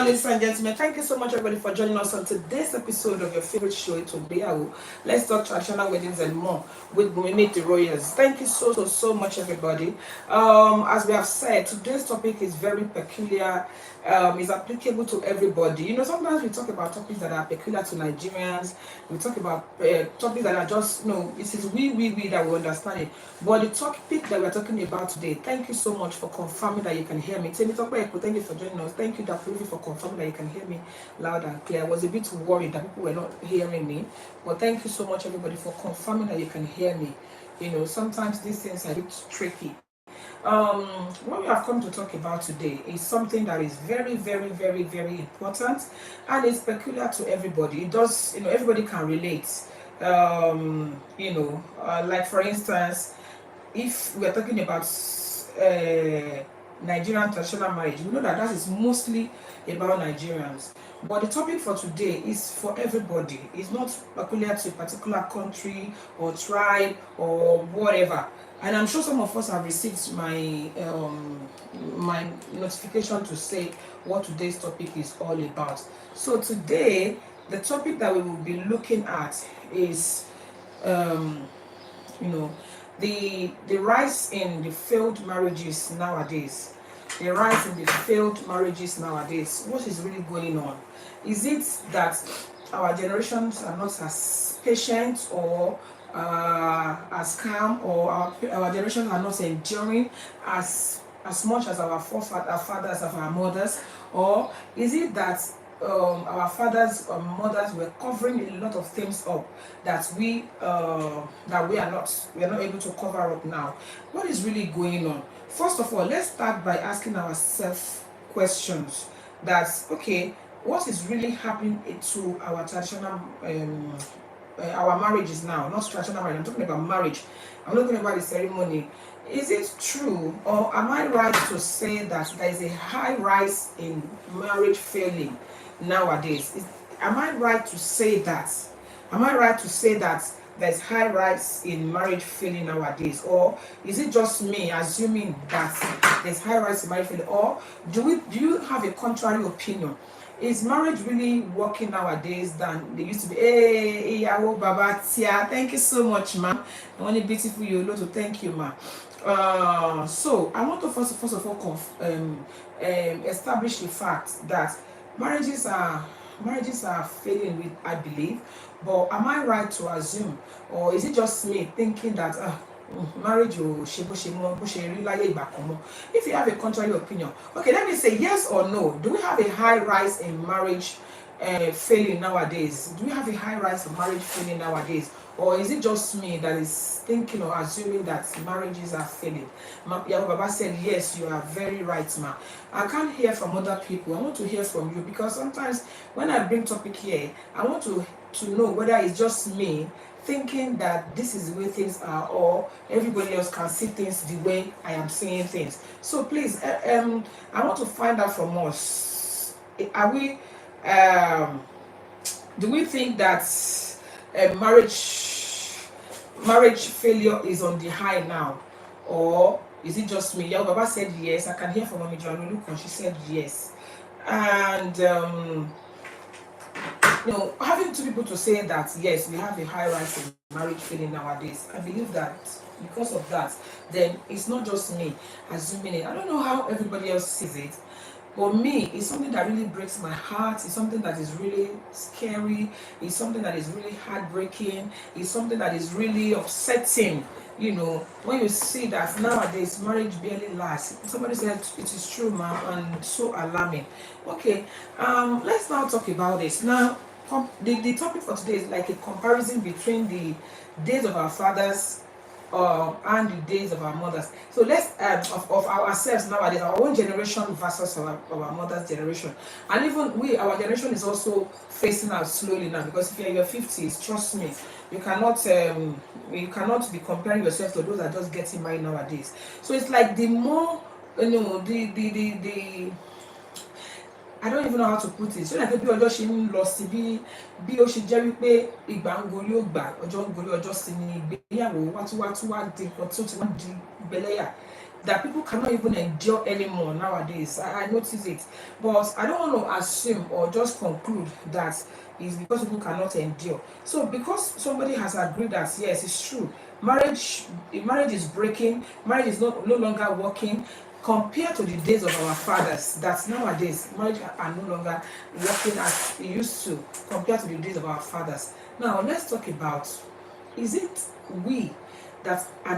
ladies and gentlemen, thank you so much everybody for joining us on today's episode of your favorite show, ETO IGBEYAWO. Let's talk traditional weddings and more with Meettheroyals. Thank you so much everybody. As we have said, today's topic is very peculiar. Is applicable to everybody. You know, sometimes we talk about topics that are peculiar to Nigerians. We talk about topics that are just, this is we that we understand it. But the topic that we're talking about today, thank you so much for confirming that you can hear me. Thank you for joining us. Thank you, Dafuzi, for confirming that you can hear me loud and clear. I was a bit worried that people were not hearing me. But thank you so much, everybody, for confirming that you can hear me. You know, sometimes these things are a bit tricky. What we have come to talk about today is something that is very important, and it's peculiar to everybody. It does, everybody can relate. Like for instance, if we're talking about Nigerian traditional marriage, we know that is mostly about Nigerians. But the topic for today is for everybody. It's not peculiar to a particular country or tribe or whatever. And I'm sure some of us have received my my notification to say what today's topic is all about. So today, the topic that we will be looking at is, the rise in the failed marriages nowadays. The rise in the failed marriages nowadays. What is really going on? Is it that our generations are not as patient or as calm, or our generations are not enduring as much as our fathers of our mothers? Or is it that our fathers or mothers were covering a lot of things up that we are not able to cover up now? What is really going on? First of all, let's start by asking ourselves questions. That's okay. What is really happening to our traditional our marriages now? Not traditional marriage, I'm talking about marriage. I'm not talking about the ceremony. Is it true, or am I right to say that there is a high rise in marriage failing nowadays? Am I right to say that? Am I right to say that there's high rise in marriage failing nowadays? Or is it just me assuming that there's high rise in marriage failing? Or do you have a contrary opinion? Is marriage really working nowadays than they used to be? Hey, ETO Baba Tia, thank you so much, ma'am. I want a beautiful you to thank you, ma'am. So I want to first of all establish the fact that marriages are failing, with I believe. But am I right to assume, or is it just me thinking that marriage if you have a contrary opinion? Okay, let me say yes or no. Do we have a high rise in marriage failing nowadays? Do we have a high rise in marriage failing nowadays? Or is it just me that is thinking or assuming that marriages are failing? ETO Baba said, yes, you are very right, ma. I can't hear from other people. I want to hear from you, because sometimes when I bring topic here, I want to know whether it's just me thinking that this is the way things are, or everybody else can see things the way I am seeing things. So please, I want to find out from us. Are we do we think that marriage failure is on the high now, or is it just me? ETO Baba said yes. I can hear from Mami Joanne, she said yes. And having two people to say that yes, we have a high rise in marriage failing nowadays, I believe that because of that, then it's not just me assuming it. I don't know how everybody else sees it, but me, it's something that really breaks my heart. It's something that is really scary. It's something that is really heartbreaking. It's something that is really upsetting. When you see that nowadays marriage barely lasts. Somebody said it is true, ma'am, and so alarming. Okay, let's now talk about this. Now, the topic for today is like a comparison between the days of our fathers and the days of our mothers. So let's of ourselves nowadays, our own generation versus our mother's generation. And even our generation is also facing out slowly now, because if you're in your 50s, trust me, you cannot be comparing yourself to those that are just getting married nowadays. So it's like the more I don't even know how to put it. So like bí ọjọ́ ṣe ń lọ sí bí ó ṣe jẹ́ wípé ìgbà ń gorí ògbà, ọjọ́ ń gorí ọjọ́ sí ni ìgbéyàwó wá di nǹkan tó ti wá di ìgbéléyà. that people cannot even endure anymore nowadays. I notice it. But I don't want to assume or just conclude that it's because people cannot endure. So because somebody has agreed that yes, it's true, marriage is breaking, marriage is no longer working, compared to the days of our fathers, that nowadays marriage are no longer working as it used to, compared to the days of our fathers. Now let's talk about, is it we that are